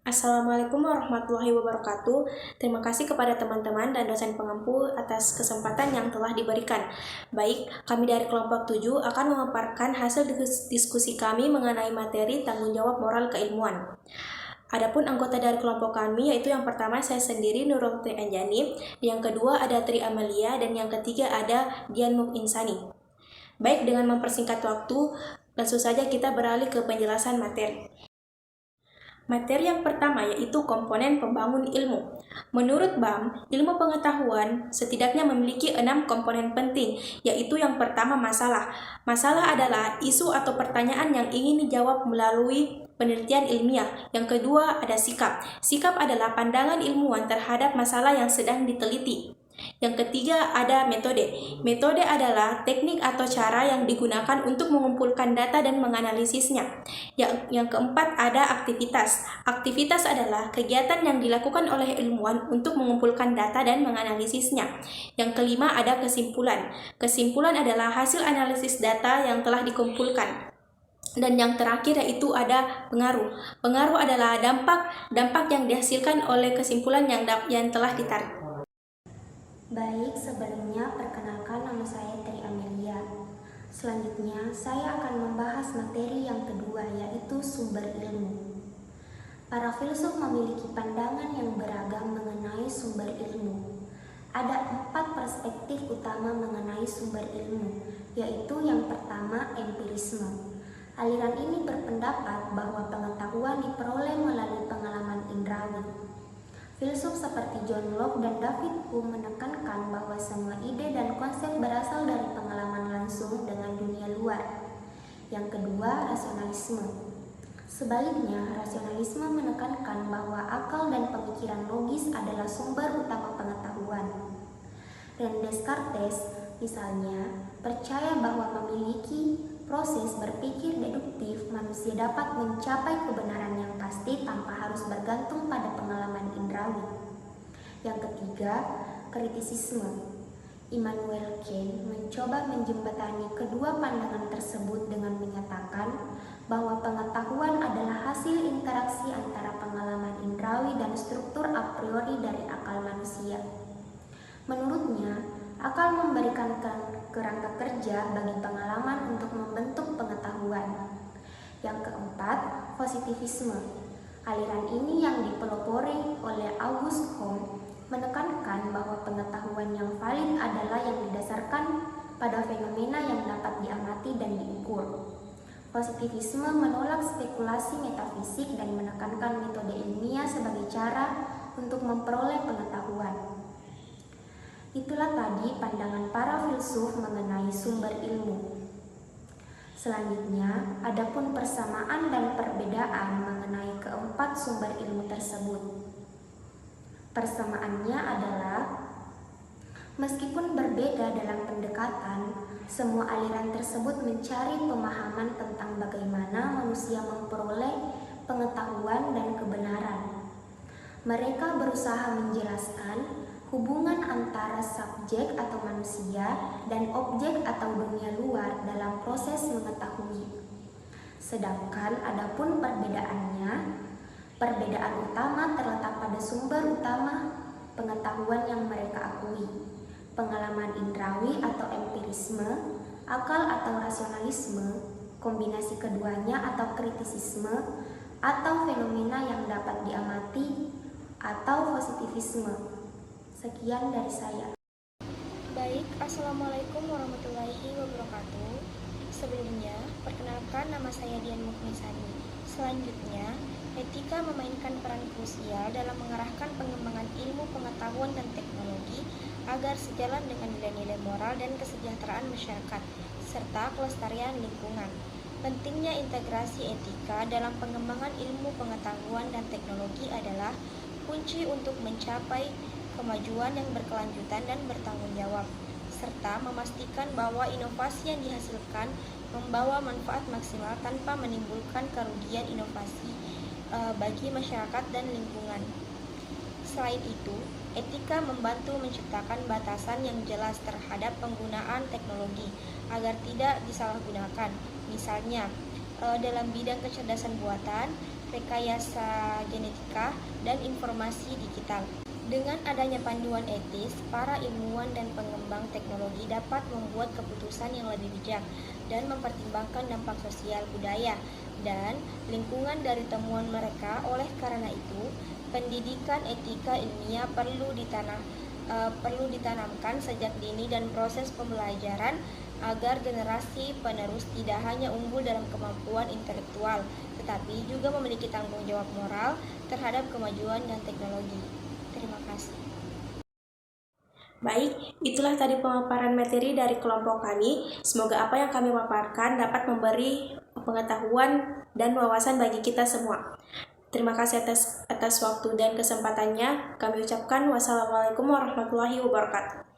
Assalamualaikum warahmatullahi wabarakatuh. Terima kasih kepada teman-teman dan dosen pengampu atas kesempatan yang telah diberikan. Baik, kami dari kelompok 7 akan memaparkan hasil diskusi kami mengenai materi tanggung jawab moral keilmuan. Adapun anggota dari kelompok kami yaitu yang pertama saya sendiri Nurul Tri Anjani, yang kedua ada Tri Amalia, dan yang ketiga ada Dian Muk Insani. Baik, dengan mempersingkat waktu, langsung saja kita beralih ke penjelasan materi. Materi yang pertama yaitu komponen pembangun ilmu. Menurut BAM, ilmu pengetahuan setidaknya memiliki 6 komponen penting, yaitu yang pertama masalah. Masalah adalah isu atau pertanyaan yang ingin dijawab melalui penelitian ilmiah. Yang kedua ada sikap. Sikap adalah pandangan ilmuwan terhadap masalah yang sedang diteliti. Yang ketiga ada metode. Metode adalah teknik atau cara yang digunakan untuk mengumpulkan data dan menganalisisnya. Yang keempat ada aktivitas. Aktivitas adalah kegiatan yang dilakukan oleh ilmuwan untuk mengumpulkan data dan menganalisisnya. Yang kelima ada kesimpulan. Kesimpulan adalah hasil analisis data yang telah dikumpulkan. Dan yang terakhir yaitu ada pengaruh. Pengaruh adalah dampak yang dihasilkan oleh kesimpulan yang telah ditarik. Baik, sebelumnya perkenalkan nama saya Tri Amelia. Selanjutnya, saya akan membahas materi yang kedua yaitu sumber ilmu. Para filsuf memiliki pandangan yang beragam mengenai sumber ilmu. Ada 4 perspektif utama mengenai sumber ilmu, yaitu yang pertama empirisme. Aliran ini berpendapat bahwa pengetahuan diperoleh melalui pengalaman indrawi. Filsuf seperti John Locke dan David Hume menekankan bahwa semua ide dan konsep berasal dari pengalaman langsung dengan dunia luar. Yang kedua, rasionalisme. Sebaliknya, rasionalisme menekankan bahwa akal dan pemikiran logis adalah sumber utama pengetahuan. René Descartes, misalnya, percaya bahwa memiliki proses berpikir deduktif, manusia dapat mencapai kebenaran yang pasti tanpa harus bergantung pada pengalaman indrawi. Yang ketiga, kritisisme. Immanuel Kant mencoba menjembatani kedua pandangan tersebut dengan menyatakan bahwa pengetahuan adalah hasil interaksi antara pengalaman indrawi dan struktur a priori dari akal manusia. Menurutnya, akal memberikan kerangka kerja bagi pengalaman untuk membentuk pengetahuan. Yang keempat, positivisme. Aliran ini yang dipelopori oleh Auguste Comte menekankan bahwa pengetahuan yang valid adalah yang didasarkan pada fenomena yang dapat diamati dan diukur. Positivisme menolak spekulasi metafisik dan menekankan metode ilmiah sebagai cara untuk memperoleh pengetahuan. Itulah tadi pandangan para filsuf mengenai sumber ilmu. Selanjutnya, adapun persamaan dan perbedaan mengenai keempat sumber ilmu tersebut. Persamaannya adalah, meskipun berbeda dalam pendekatan, semua aliran tersebut mencari pemahaman tentang bagaimana manusia memperoleh pengetahuan dan kebenaran. Mereka berusaha menjelaskan hubungan antara subjek atau manusia dan objek atau dunia luar dalam proses mengetahui. Sedangkan adapun perbedaannya, perbedaan utama terletak pada sumber utama pengetahuan yang mereka akui, pengalaman indrawi atau empirisme, akal atau rasionalisme, kombinasi keduanya atau kritisisme, atau fenomena yang dapat diamati, atau positivisme. Sekian dari saya. Baik, Assalamualaikum warahmatullahi wabarakatuh. Sebelumnya, perkenalkan nama saya Dian Muknisani. Selanjutnya, etika memainkan peran krusial dalam mengarahkan pengembangan ilmu pengetahuan dan teknologi agar sejalan dengan nilai-nilai moral dan kesejahteraan masyarakat, serta kelestarian lingkungan. Pentingnya integrasi etika dalam pengembangan ilmu pengetahuan dan teknologi adalah kunci untuk mencapai kemajuan yang berkelanjutan dan bertanggung jawab, serta memastikan bahwa inovasi yang dihasilkan membawa manfaat maksimal tanpa menimbulkan kerugian inovasi bagi masyarakat dan lingkungan. Selain itu, etika membantu menciptakan batasan yang jelas terhadap penggunaan teknologi agar tidak disalahgunakan. Misalnya, dalam bidang kecerdasan buatan, rekayasa genetika, dan informasi digital. Dengan adanya panduan etis, para ilmuwan dan pengembang teknologi dapat membuat keputusan yang lebih bijak dan mempertimbangkan dampak sosial, budaya, dan lingkungan dari temuan mereka. Oleh karena itu, pendidikan etika ilmiah perlu ditanamkan sejak dini dan proses pembelajaran agar generasi penerus tidak hanya unggul dalam kemampuan intelektual, tetapi juga memiliki tanggung jawab moral terhadap kemajuan dan teknologi. Terima kasih. Baik, itulah tadi pemaparan materi dari kelompok kami. Semoga apa yang kami paparkan dapat memberi pengetahuan dan wawasan bagi kita semua. Terima kasih atas waktu dan kesempatannya. Kami ucapkan wassalamualaikum warahmatullahi wabarakatuh.